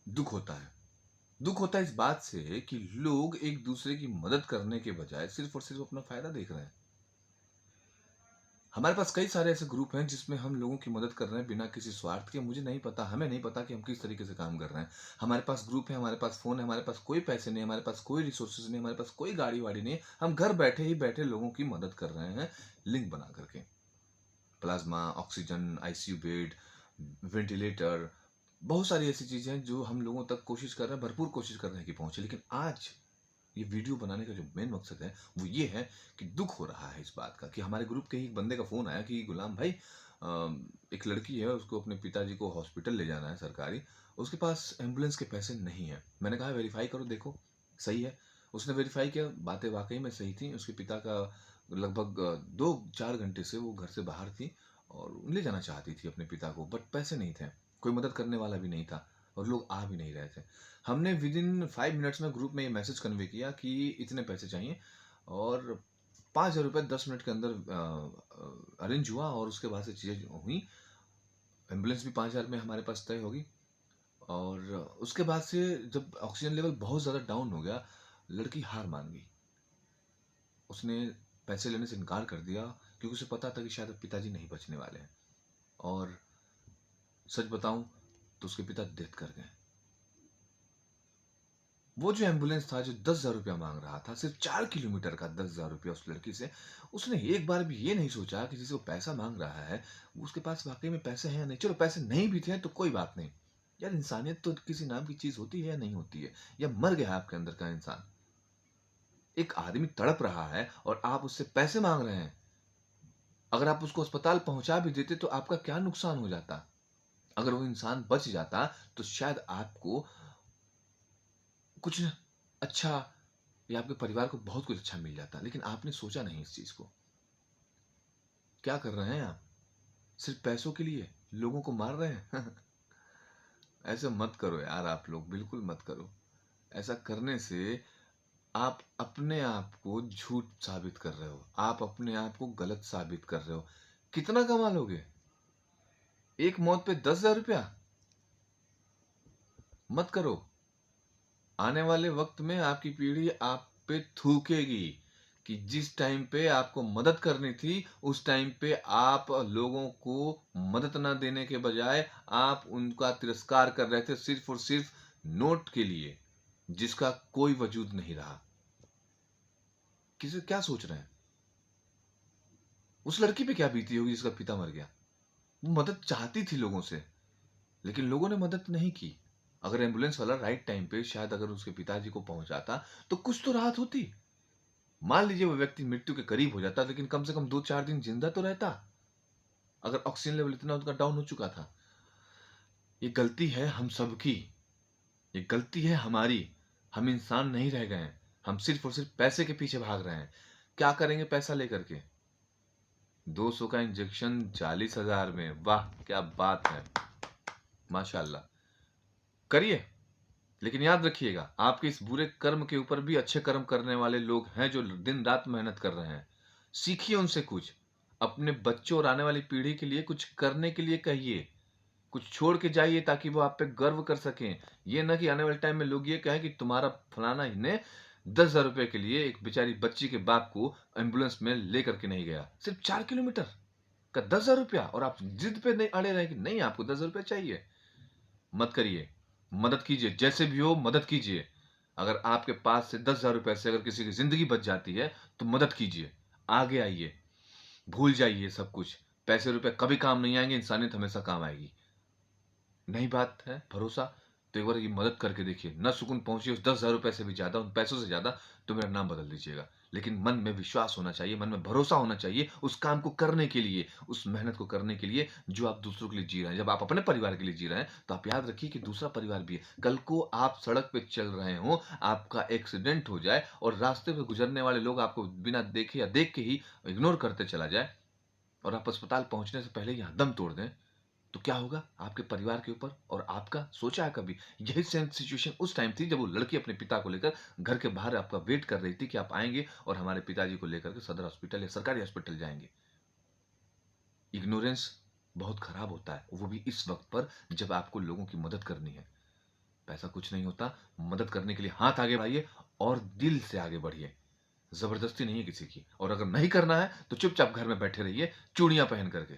दुःख होता है। दुःख होता है इस बात से कि लोग एक दूसरे की मदद करने के बजाय सिर्फ़ और सिर्फ़ अपना फ़ायदा देख रहे हैं। हमारे पास कई सारे ऐसे ग्रुप हैं जिसमें हम लोगों की मदद कर रहे हैं बिना किसी स्वार्थ के। मुझे नहीं पता, हमें नहीं पता कि हम किस तरीके से काम कर रहे हैं। हमारे पास ग्रुप है, हमारे पास फ़ोन है, हमारे पास कोई पैसे नहीं, हमारे पास कोई रिसोर्सेज़ नहीं, हमारे पास कोई गाड़ी-वाड़ी नहीं है। हम घर बैठे ही बैठे लोगों की मदद कर रहे हैं, लिंक बना कर के। Plasma, oxygen, ICU bed, ventilator, बहुत सारी ऐसी चीज़ें हैं जो हम लोगों तक कोशिश कर रहे हैं, भरपूर कोशिश कर रहे हैं कि पहुँचे। लेकिन आज ये वीडियो बनाने का जो मेन मकसद है, वो ये है कि दुःख हो रहा है इस बात का कि हमारे ग्रुप के ही एक बंदे का फ़ोन आया कि गुलाम भाई, एक लड़की है, उसको अपने पिताजी को हॉस्पिटल ले जाना है सरकारी, उसके पास एम्बुलेंस के पैसे नहीं हैं। मैंने कहा वेरीफ़ाई करो देखो, सही है। उसने वेरीफ़ाई किया, बातें वाक़ई में सही थी। उसके पिता का लगभग 2-4 घंटे से वो घर से बाहर थी और ले जाना चाहती थी अपने पिता को, बट पैसे नहीं थे। कोई मदद करने वाला भी नहीं था और लोग आ भी नहीं रहे थे। हमने विदिन 5 मिनट्स में ग्रुप में ये मैसेज कन्वे किया कि इतने पैसे चाहिए और ₹5000 10 मिनट के अंदर अरेंज हुआ और उसके बाद से चीज़ें हुई। एम्बुलेंस भी 5000 में हमारे पास तय होगी और उसके बाद से जब ऑक्सीजन लेवल बहुत ज़्यादा डाउन हो गया, लड़की हार मान गई। उसने पैसे लेने से इनकार कर दिया क्योंकि उसे पता था कि शायद अब पिताजी नहीं बचने वाले हैं और सच बताऊँ तो उसके पिता डेथ कर गए। वो जो एम्बुलेंस था जो ₹10,000 माँग रहा था, सिर्फ़ 4 किलोमीटर का ₹10,000 उस लड़की से, उसने एक बार भी ये नहीं सोचा कि जिसे वो पैसा माँग रहा है, वो उसके पास वाक़ई में पैसे हैं या नहीं। चलो पैसे नहीं भी थे तो कोई बात नहीं। यार इंसानियत तो किसी नाम की चीज़ होती है या नहीं होती है? या मर गया है आपके अंदर का इंसान? एक आदमी तड़प रहा है और आप उससे पैसे माँग रहे हैं। अगर आप उसको अस्पताल पहुँचा भी देते तो आपका क्या नुकसान हो जाता? अगर वो इंसान बच जाता तो शायद आपको कुछ अच्छा या आपके परिवार को बहुत कुछ अच्छा मिल जाता, लेकिन आपने सोचा नहीं इस चीज़ को। क्या कर रहे हैं आप? सिर्फ़ पैसों के लिए लोगों को मार रहे हैं? ऐसा मत करो यार आप लोग, बिल्कुल मत करो। ऐसा करने से आप अपने आप को झूठ साबित कर रहे हो। आप अपने आप को गलत साबित कर रहे हो। कितना कमा लोगे? एक मौत पे ₹10,000? मत करो। आने वाले वक़्त में आपकी पीढ़ी आप पे थूकेगी कि जिस टाइम पे आपको मदद करनी थी, उस टाइम पे आप लोगों को मदद ना देने के बजाय आप उनका तिरस्कार कर रहे थे सिर्फ़ और सिर्फ़ नोट के लिए, जिसका कोई वजूद नहीं रहा। किसे क्या सोच रहे हैं? उस लड़की पे क्या बीती होगी जिसका पिता मर गया? वो मदद चाहती थी लोगों से, लेकिन लोगों ने मदद नहीं की। अगर एम्बुलेंस वाला राइट टाइम पे शायद अगर उसके पिताजी को पहुँचाता, तो कुछ तो राहत होती। मान लीजिए वो व्यक्ति मृत्यु के करीब हो जाता, लेकिन कम से कम 2-4 दिन जिंदा तो रहता, अगर ऑक्सीजन लेवल इतना उनका डाउन हो चुका था। ये गलती है हम सबकी, ये गलती है हमारी। हम इंसान नहीं रह गए हैं, हम सिर्फ़ और सिर्फ़ पैसे के पीछे भाग रहे हैं। क्या करेंगे पैसा लेकर के? 200 का इंजेक्शन 40,000 में, वाह! क्या बात है, माशाअल्लाह। करिए, लेकिन याद रखिएगा, आपके इस बुरे कर्म के ऊपर भी अच्छे कर्म करने वाले लोग हैं जो दिन-रात मेहनत कर रहे हैं। सीखिए उनसे कुछ। अपने बच्चों और आने वाली पीढ़ी के लिए कुछ करने के लिए कहिए। कुछ छोड़ के जाइए ताकि वो आप पे गर्व कर सकें। ये ना कि आने वाले टाइम में लोग ये कहें कि तुम्हारा फलाना ही ने ₹10,000 के लिए एक बेचारी बच्ची के बाप को एम्बुलेंस में लेकर के नहीं गया। सिर्फ़ 4 किलोमीटर का ₹10,000 और आप ज़िद पे नहीं अड़े रहे कि नहीं आपको ₹10,000 चाहिए। मत करिए। मदद कीजिए, जैसे भी हो मदद कीजिए। अगर आपके पास से ₹10,000 से अगर किसी की ज़िंदगी बच जाती है, तो मदद कीजिए। आगे आइए, भूल जाइए सब कुछ। पैसे-रुपए कभी काम नहीं आएँगे, इंसानियत हमेशा काम आएगी। नहीं बात है भरोसा, तो एक बार ये मदद करके देखिए। ना सुकून पहुँचिए उस ₹10,000 से भी ज़्यादा, उन पैसों से ज़्यादा, तो मेरा नाम बदल दीजिएगा। लेकिन मन में विश्वास होना चाहिए, मन में भरोसा होना चाहिए उस काम को करने के लिए, उस मेहनत को करने के लिए जो आप दूसरों के लिए जी रहे हैं। जब आप अपने परिवार के लिए जी रहे हैं, तो आप याद रखिए कि दूसरा परिवार भी है। कल को आप सड़क पे चल रहे हों, आपका एक्सीडेंट हो जाए और रास्ते पे गुज़रने वाले लोग आपको बिना देखे या देख के ही इग्नोर करते चला जाए और आप अस्पताल पहुँचने से पहले ही यहाँ दम तोड़ दें, तो क्या होगा आपके परिवार के ऊपर और आपका? सोचा है कभी? यही सेम सिचुएशन उस टाइम थी जब वो लड़की अपने पिता को लेकर घर के बाहर आपका वेट कर रही थी कि आप आएँगे और हमारे पिताजी को लेकर के सदर हॉस्पिटल या सरकारी हॉस्पिटल जाएँगे। इग्नोरेंस बहुत खराब होता है, वो भी इस वक़्त पर जब आपको लोगों की मदद करनी है। पैसा कुछ नहीं होता, मदद करने के लिए हाथ आगे बढ़ाइए और दिल से आगे बढ़िए। ज़बरदस्ती नहीं है किसी की, और अगर नहीं करना है तो चुपचाप घर में बैठे रहिए, चूड़ियाँ पहन कर के।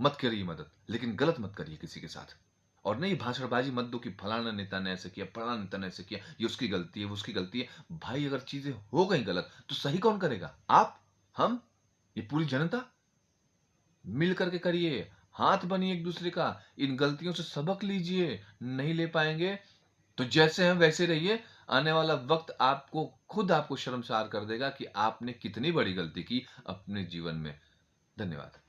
मत करिए मदद, लेकिन गलत मत करिए किसी के साथ। और नहीं भाषणबाज़ी मत दो कि फलाना नेता ने ऐसे किया, फलाना नेता ने ऐसे किया, ये उसकी गलती है, वो उसकी गलती है। भाई अगर चीज़ें हो गई गलत, तो सही कौन करेगा? आप? हम? ये पूरी जनता? मिल कर के करिए, हाथ बनिए एक-दूसरे का, इन गलतियों से सबक लीजिए। नहीं ले पाएँगे, तो जैसे हैं वैसे रहिए। आने वाला वक़्त आपको खुद आपको शर्मसार कर देगा कि आपने कितनी बड़ी गलती की अपने जीवन में। धन्यवाद।